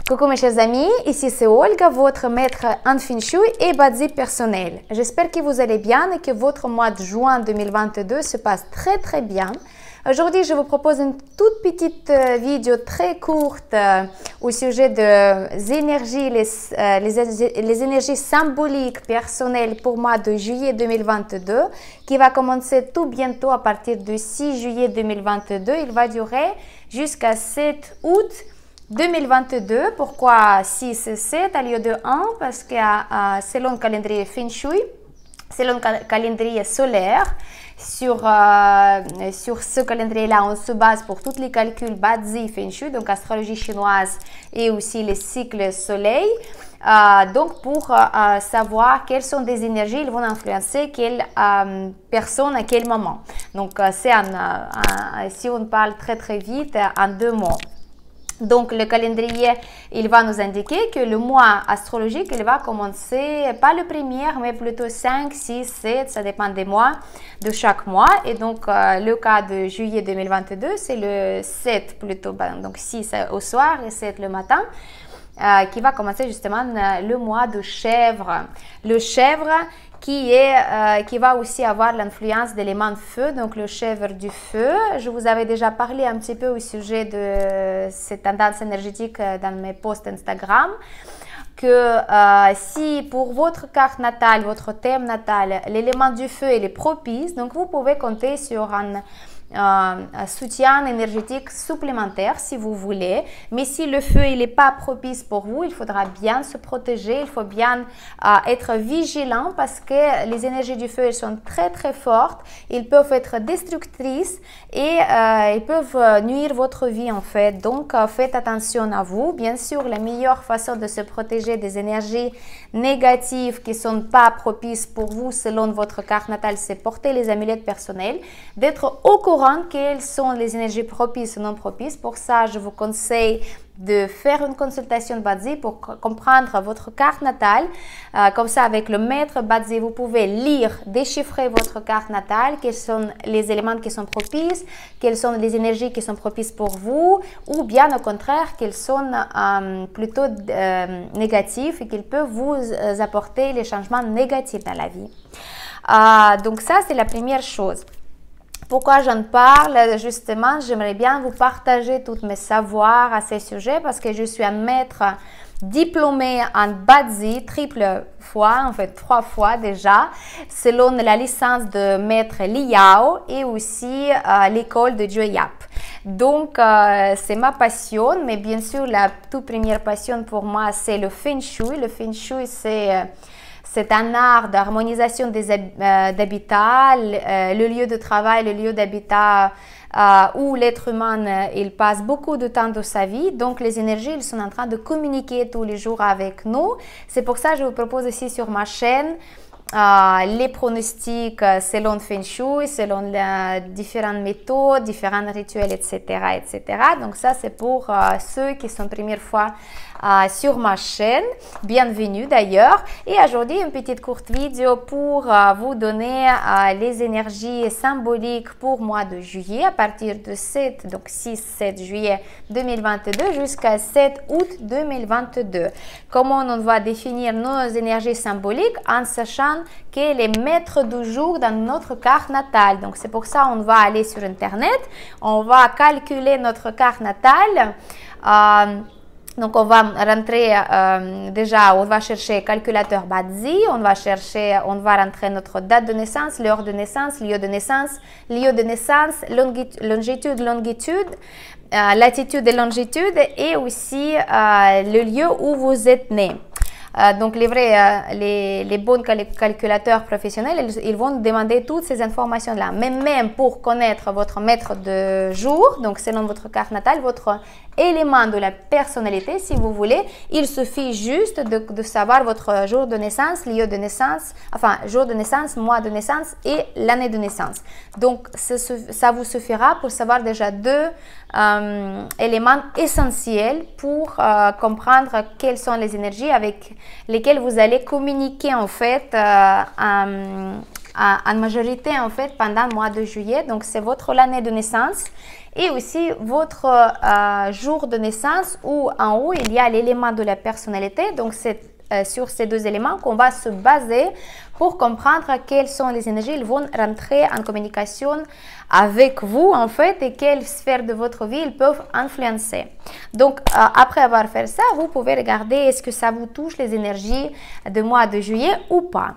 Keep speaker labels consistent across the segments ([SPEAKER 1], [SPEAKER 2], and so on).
[SPEAKER 1] Coucou mes chers amis, ici c'est Olga, votre maître en Feng Shui et Bazi personnel. J'espère que vous allez bien et que votre mois de juin 2022 se passe très bien. Aujourd'hui, je vous propose une toute petite vidéo très courte au sujet des énergies, les énergies symboliques personnelles pour moi de juillet 2022 qui va commencer tout bientôt à partir du 6 juillet 2022. Il va durer jusqu'à 7 août 2022. Pourquoi 6 et 7 au lieu de 1? Parce que selon le calendrier Feng Shui, selon le calendrier solaire, sur ce calendrier-là, on se base pour tous les calculs Bazi Feng Shui, donc astrologie chinoise et aussi les cycles soleil. Donc pour savoir quelles sont des énergies, ils vont influencer quelle personne à quel moment. Donc c'est si on parle très vite, en 2 mots. Donc le calendrier, il va nous indiquer que le mois astrologique, il va commencer pas le premier, mais plutôt 5, 6, 7, ça dépend des mois, de chaque mois. Et donc le cas de juillet 2022, c'est le 7 plutôt, donc 6 au soir et 7 le matin. Qui va commencer justement le mois de chèvre. Le chèvre qui va aussi avoir l'influence d'éléments de feu, donc le chèvre du feu. Je vous avais déjà parlé un petit peu au sujet de cette tendance énergétique dans mes posts Instagram, que si pour votre carte natale, votre thème natal, l'élément du feu il est propice, donc vous pouvez compter sur un soutien énergétique supplémentaire si vous voulez, mais si le feu il n'est pas propice pour vous, il faudra bien se protéger, il faut bien être vigilant parce que les énergies du feu elles sont très fortes, ils peuvent être destructrices et ils peuvent nuire votre vie en fait. Donc faites attention à vous. Bien sûr, la meilleure façon de se protéger des énergies négatives qui ne sont pas propices pour vous selon votre carte natale, c'est porter les amulettes personnelles, d'être au courant quelles sont les énergies propices ou non propices. Pour ça, je vous conseille de faire une consultation Bazi pour comprendre votre carte natale. Comme ça, avec le maître Bazi, vous pouvez lire, déchiffrer votre carte natale, quels sont les éléments qui sont propices, quelles sont les énergies qui sont propices pour vous, ou bien au contraire, quelles sont plutôt négatives et qu'ils peuvent vous apporter les changements négatifs dans la vie. Donc ça, c'est la première chose. Pourquoi j'en parle? Justement, j'aimerais bien vous partager tous mes savoirs à ce sujet parce que je suis un maître diplômé en Bazi triple fois, en fait 3 fois déjà, selon la licence de maître Liao et aussi l'école de Joyap. Donc, c'est ma passion, mais bien sûr, la toute première passion pour moi, c'est le Feng Shui. Le Feng Shui, c'est un art d'harmonisation des habitats, le lieu de travail, le lieu d'habitat où l'être humain il passe beaucoup de temps de sa vie. Donc les énergies ils sont en train de communiquer tous les jours avec nous. C'est pour ça que je vous propose ici sur ma chaîne les pronostics selon Feng Shui, selon différentes méthodes, différents rituels, etc. Donc ça c'est pour ceux qui sont première fois sur ma chaîne. Bienvenue d'ailleurs. Et aujourd'hui une petite courte vidéo pour vous donner les énergies symboliques pour mois de juillet à partir de 6-7 juillet 2022 jusqu'à 7 août 2022. Comment on va définir nos énergies symboliques en sachant quel est maître du jour dans notre carte natale. Donc c'est pour ça on va aller sur internet, on va calculer notre carte natale. Donc on va rentrer déjà, on va chercher calculateur Bazi, on va rentrer notre date de naissance, l'heure de naissance, lieu de naissance, longitude, latitude et longitude et aussi le lieu où vous êtes né. Donc les bons calculateurs professionnels, ils vont demander toutes ces informations-là. Mais même pour connaître votre maître de jour, donc selon votre carte natale, votre élément de la personnalité, si vous voulez, il suffit juste de savoir votre jour de naissance, lieu de naissance, enfin jour de naissance, mois de naissance et l'année de naissance. Donc ça vous suffira pour savoir déjà 2 éléments essentiels pour comprendre quelles sont les énergies avec lesquelles vous allez communiquer en fait en majorité en fait pendant le mois de juillet. Donc c'est votre l'année de naissance et aussi votre jour de naissance où en haut il y a l'élément de la personnalité. Donc c'est sur ces deux éléments qu'on va se baser pour comprendre quelles sont les énergies. Ils vont rentrer en communication avec vous en fait et quelles sphères de votre vie ils peuvent influencer. Donc après avoir fait ça, vous pouvez regarder est-ce que ça vous touche les énergies du mois de juillet ou pas.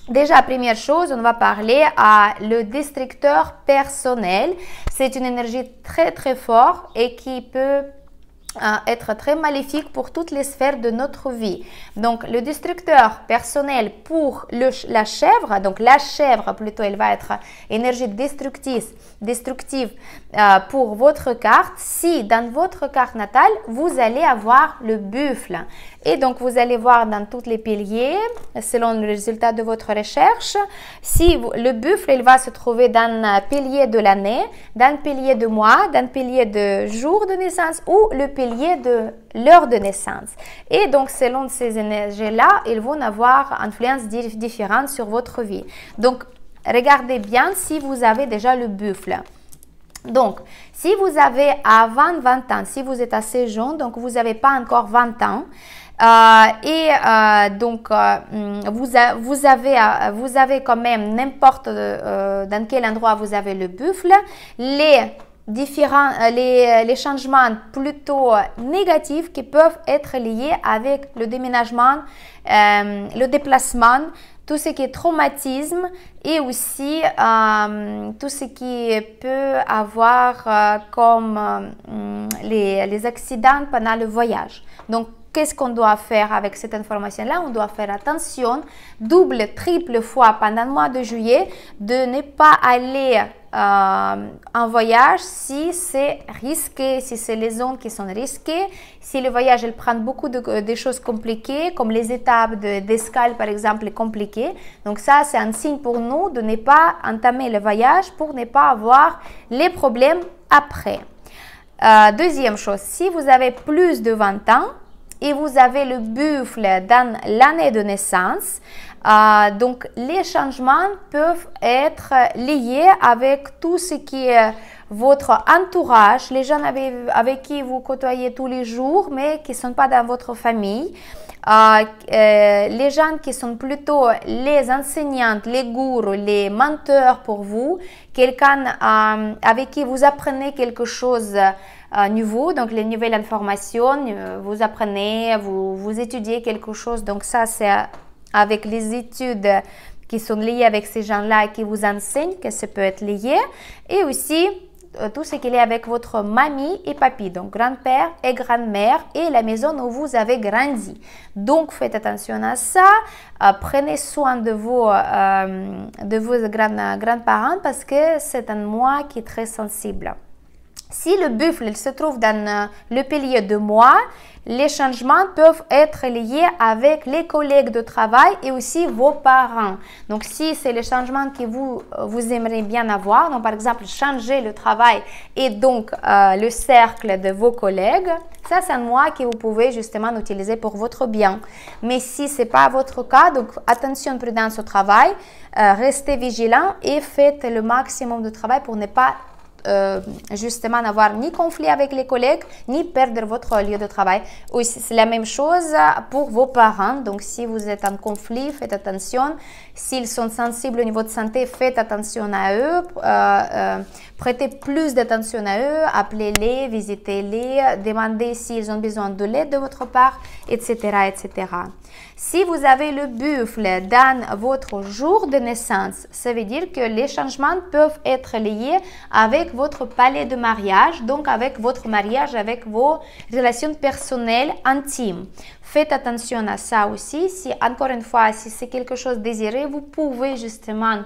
[SPEAKER 1] Déjà, première chose, on va parler à le destructeur personnel. C'est une énergie très très forte et qui peut être très maléfique pour toutes les sphères de notre vie. Donc, le destructeur personnel pour la chèvre, donc la chèvre plutôt, elle va être énergie destructive pour votre carte. Si dans votre carte natale, vous allez avoir le buffle. Et donc, vous allez voir dans tous les piliers, selon le résultat de votre recherche, si le buffle, il va se trouver dans le pilier de l'année, dans le pilier de mois, dans le pilier de jour de naissance ou le pilier de l'heure de naissance. Et donc, selon ces énergies-là, ils vont avoir une influence différente sur votre vie. Donc, regardez bien si vous avez déjà le buffle. Donc, si vous avez avant 20 ans, si vous êtes assez jeune, donc vous n'avez pas encore 20 ans, vous avez quand même n'importe dans quel endroit vous avez le buffle, les changements plutôt négatifs qui peuvent être liés avec le déménagement, le déplacement, tout ce qui est traumatisme et aussi tout ce qui peut avoir comme les accidents pendant le voyage. Donc, qu'est-ce qu'on doit faire avec cette information-là? On doit faire attention, double, triple fois pendant le mois de juillet, de ne pas aller en voyage si c'est risqué, si c'est les zones qui sont risquées, si le voyage il prend beaucoup de choses compliquées, comme les étapes d'escale par exemple compliquées. Donc ça, c'est un signe pour nous de ne pas entamer le voyage pour ne pas avoir les problèmes après. Deuxième chose, si vous avez plus de 20 ans, et vous avez le buffle dans l'année de naissance, donc les changements peuvent être liés avec tout ce qui est votre entourage, les gens avec qui vous côtoyez tous les jours, mais qui ne sont pas dans votre famille. Les gens qui sont plutôt les enseignantes, les gourous, les menteurs pour vous, quelqu'un avec qui vous apprenez quelque chose nouveau, donc les nouvelles informations, vous apprenez, vous étudiez quelque chose, donc ça c'est avec les études qui sont liées avec ces gens-là et qui vous enseignent que ça peut être lié, et aussi tout ce qui est avec votre mamie et papy, donc grand-père et grand-mère et la maison où vous avez grandi. Donc faites attention à ça, prenez soin de vos grands-parents parce que c'est un mois qui est très sensible. Si le buffle il se trouve dans le pilier de mois, les changements peuvent être liés avec les collègues de travail et aussi vos parents. Donc, si c'est les changements que vous aimeriez bien avoir, donc par exemple, changer le travail et donc le cercle de vos collègues, ça c'est un mois que vous pouvez justement utiliser pour votre bien. Mais si ce n'est pas votre cas, donc attention, prudence au travail, restez vigilant et faites le maximum de travail pour ne pas justement n'avoir ni conflit avec les collègues ni perdre votre lieu de travail. Aussi, c'est la même chose pour vos parents. Donc si vous êtes en conflit, faites attention. S'ils sont sensibles au niveau de santé, faites attention à eux, prêtez plus d'attention à eux, appelez-les, visitez-les, demandez s'ils ont besoin de l'aide de votre part, etc., etc. Si vous avez le buffle dans votre jour de naissance, ça veut dire que les changements peuvent être liés avec votre palais de mariage, donc avec votre mariage, avec vos relations personnelles intimes. Faites attention à ça aussi. Si, encore une fois, si c'est quelque chose désiré, vous pouvez justement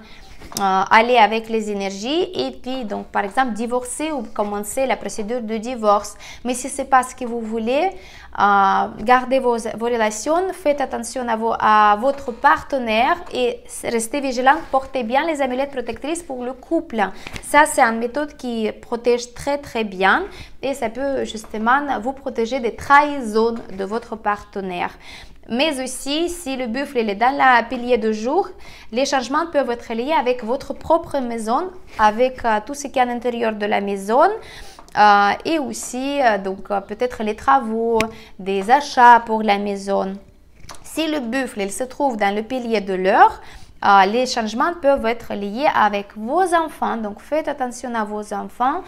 [SPEAKER 1] aller avec les énergies et puis donc par exemple divorcer ou commencer la procédure de divorce. Mais si ce n'est pas ce que vous voulez, gardez vos relations, faites attention à votre partenaire et restez vigilant, portez bien les amulettes protectrices pour le couple. Ça c'est une méthode qui protège très très bien et ça peut justement vous protéger des trahisons de votre partenaire. Mais aussi, si le buffle est dans la pilier de jour, les changements peuvent être liés avec votre propre maison, avec tout ce qui est à l'intérieur de la maison. Et aussi, peut-être les travaux, des achats pour la maison. Si le buffle il se trouve dans le pilier de l'heure, les changements peuvent être liés avec vos enfants. Donc, faites attention à vos enfants,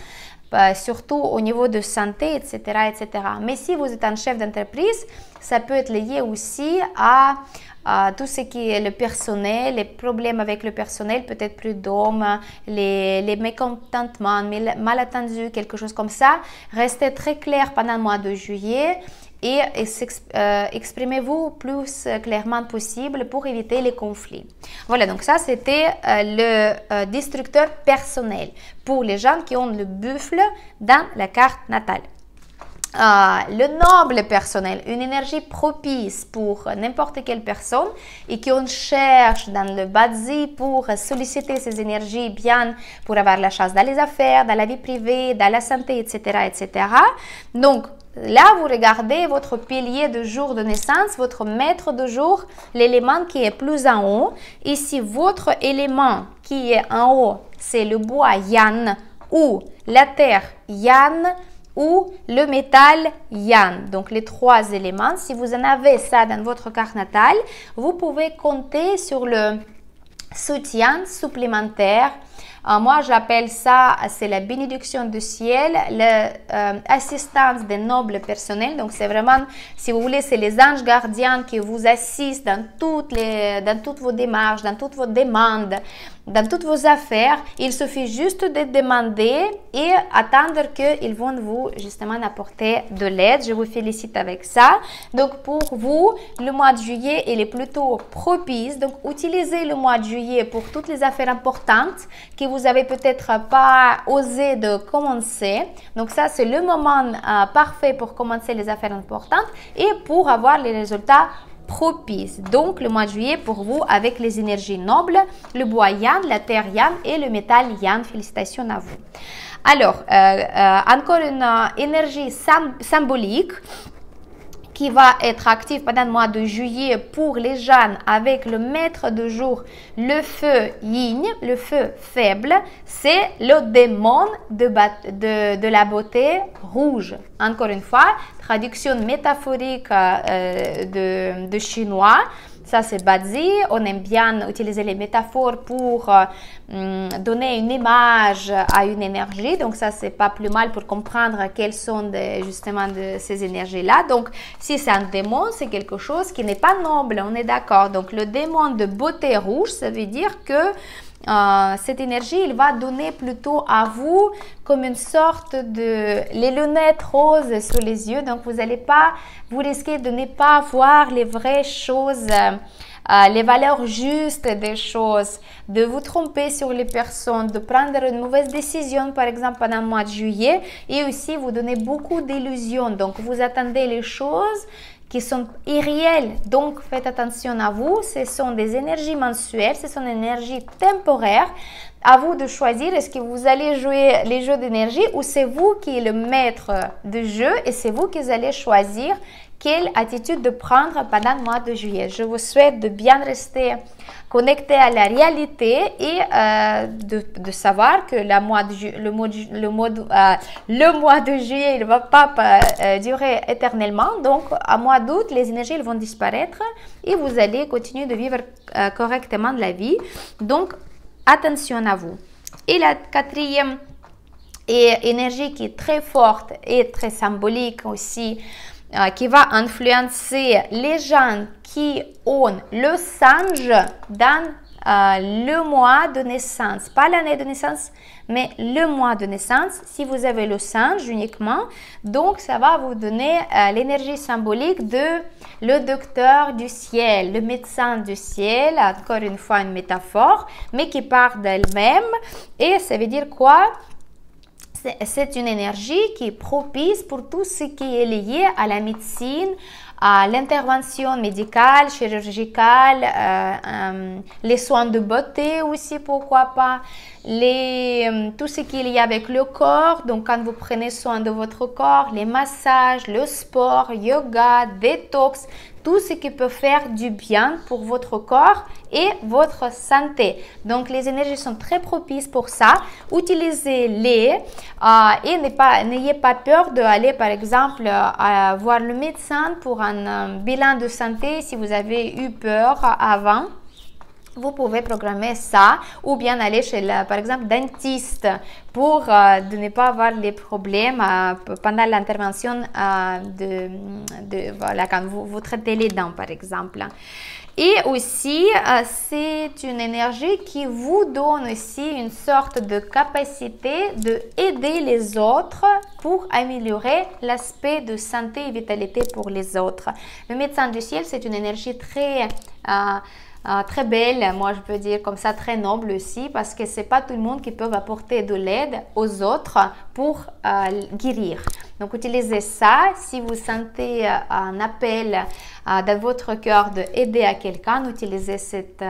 [SPEAKER 1] surtout au niveau de santé, etc., etc. Mais si vous êtes un chef d'entreprise, ça peut être lié aussi à tout ce qui est le personnel, les problèmes avec le personnel, peut-être plus d'hommes, les mécontentements, malentendus, quelque chose comme ça. Restez très clair pendant le mois de juillet et exprimez-vous plus clairement possible pour éviter les conflits. Voilà, donc ça c'était le destructeur personnel pour les gens qui ont le buffle dans la carte natale. Le noble personnel, une énergie propice pour n'importe quelle personne et qu'on cherche dans le bâti pour solliciter ces énergies bien pour avoir la chance dans les affaires, dans la vie privée, dans la santé, etc., etc. Donc, là, vous regardez votre pilier de jour de naissance, votre maître de jour, l'élément qui est plus en haut. Ici, votre élément qui est en haut, c'est le bois Yan ou la terre Yan ou le métal Yan. Donc, les trois éléments. Si vous en avez ça dans votre carte natale, vous pouvez compter sur le soutien supplémentaire. Moi, j'appelle ça, c'est la bénédiction du ciel, l'assistance des nobles personnels. Donc, c'est vraiment, si vous voulez, c'est les anges gardiens qui vous assistent dans toutes vos démarches, dans toutes vos demandes, dans toutes vos affaires. Il suffit juste de demander et attendre qu'ils vont vous justement apporter de l'aide. Je vous félicite avec ça. Donc pour vous, le mois de juillet, il est plutôt propice. Donc utilisez le mois de juillet pour toutes les affaires importantes que vous avez peut-être pas osé de commencer. Donc ça, c'est le moment parfait pour commencer les affaires importantes et pour avoir les résultats propice. Donc, le mois de juillet pour vous avec les énergies nobles, le bois Yan, la terre Yan et le métal Yan. Félicitations à vous. Alors, encore une énergie symbolique qui va être active pendant le mois de juillet pour les jeunes avec le maître de jour, le feu yin, le feu faible, c'est le démon de la beauté rouge. Encore une fois, traduction métaphorique de chinois. Ça, c'est Bazi. On aime bien utiliser les métaphores pour donner une image à une énergie. Donc, ça, c'est pas plus mal pour comprendre quelles sont justement ces énergies-là. Donc, si c'est un démon, c'est quelque chose qui n'est pas noble. On est d'accord. Donc, le démon de beauté rouge, ça veut dire que cette énergie, il va donner plutôt à vous comme une sorte de les lunettes roses sous les yeux. Donc, vous risquez de ne pas voir les vraies choses, les valeurs justes des choses, de vous tromper sur les personnes, de prendre une mauvaise décision, par exemple, pendant le mois de juillet, et aussi vous donner beaucoup d'illusions. Donc, vous attendez les choses qui sont irréels. Donc, faites attention à vous. Ce sont des énergies mensuelles, ce sont des énergies temporaires. À vous de choisir, est-ce que vous allez jouer les jeux d'énergie ou c'est vous qui êtes le maître du jeu et c'est vous qui allez choisir quelle attitude de prendre pendant le mois de juillet. Je vous souhaite de bien rester connecté à la réalité et de savoir que le mois de juillet, il ne va pas durer éternellement. Donc, à mois d'août, les énergies elles vont disparaître et vous allez continuer de vivre correctement la vie. Donc, attention à vous. Et la quatrième énergie qui est très forte et très symbolique aussi, qui va influencer les gens qui ont le singe dans le mois de naissance, pas l'année de naissance, mais le mois de naissance. Si vous avez le singe uniquement, donc ça va vous donner l'énergie symbolique de le docteur du ciel, le médecin du ciel, encore une fois une métaphore, mais qui part d'elle-même. Et ça veut dire quoi? C'est une énergie qui est propice pour tout ce qui est lié à la médecine, à l'intervention médicale, chirurgicale, les soins de beauté aussi, pourquoi pas, tout ce qui est lié avec le corps. Donc, quand vous prenez soin de votre corps, les massages, le sport, yoga, détox, tout ce qui peut faire du bien pour votre corps et votre santé. Donc, les énergies sont très propices pour ça. Utilisez-les et n'ayez pas peur d'aller, par exemple, voir le médecin pour un bilan de santé si vous avez eu peur avant. Vous pouvez programmer ça ou bien aller chez, par exemple, dentiste pour de ne pas avoir les problèmes pendant l'intervention voilà, quand vous traitez les dents, par exemple. Et aussi, c'est une énergie qui vous donne aussi une sorte de capacité d'aider les autres pour améliorer l'aspect de santé et vitalité pour les autres. Le médecin du ciel, c'est une énergie très belle, moi je peux dire comme ça, très noble aussi, parce que c'est pas tout le monde qui peut apporter de l'aide aux autres pour guérir. Donc utilisez ça si vous sentez un appel dans votre cœur d'aider à quelqu'un, utilisez cette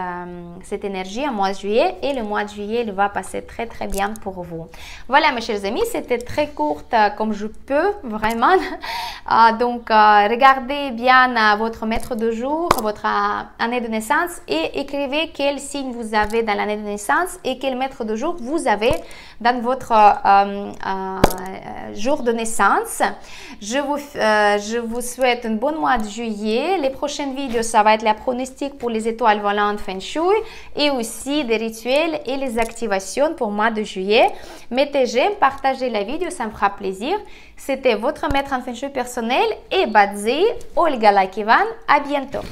[SPEAKER 1] énergie au mois de juillet et le mois de juillet il va passer très très bien pour vous. Voilà mes chers amis, c'était très courte comme je peux vraiment. Donc regardez bien votre maître de jour, votre année de naissance et écrivez quel signe vous avez dans l'année de naissance et quel maître de jour vous avez dans votre jour de naissance. Je vous souhaite un bon mois de juillet. Les prochaines vidéos, ça va être la pronostic pour les étoiles volantes Feng Shui et aussi des rituels et les activations pour le mois de juillet. Mettez j'aime, partagez la vidéo, ça me fera plaisir. C'était votre maître en Feng Shui personnel et Badzi, Olga Lakivan. À bientôt.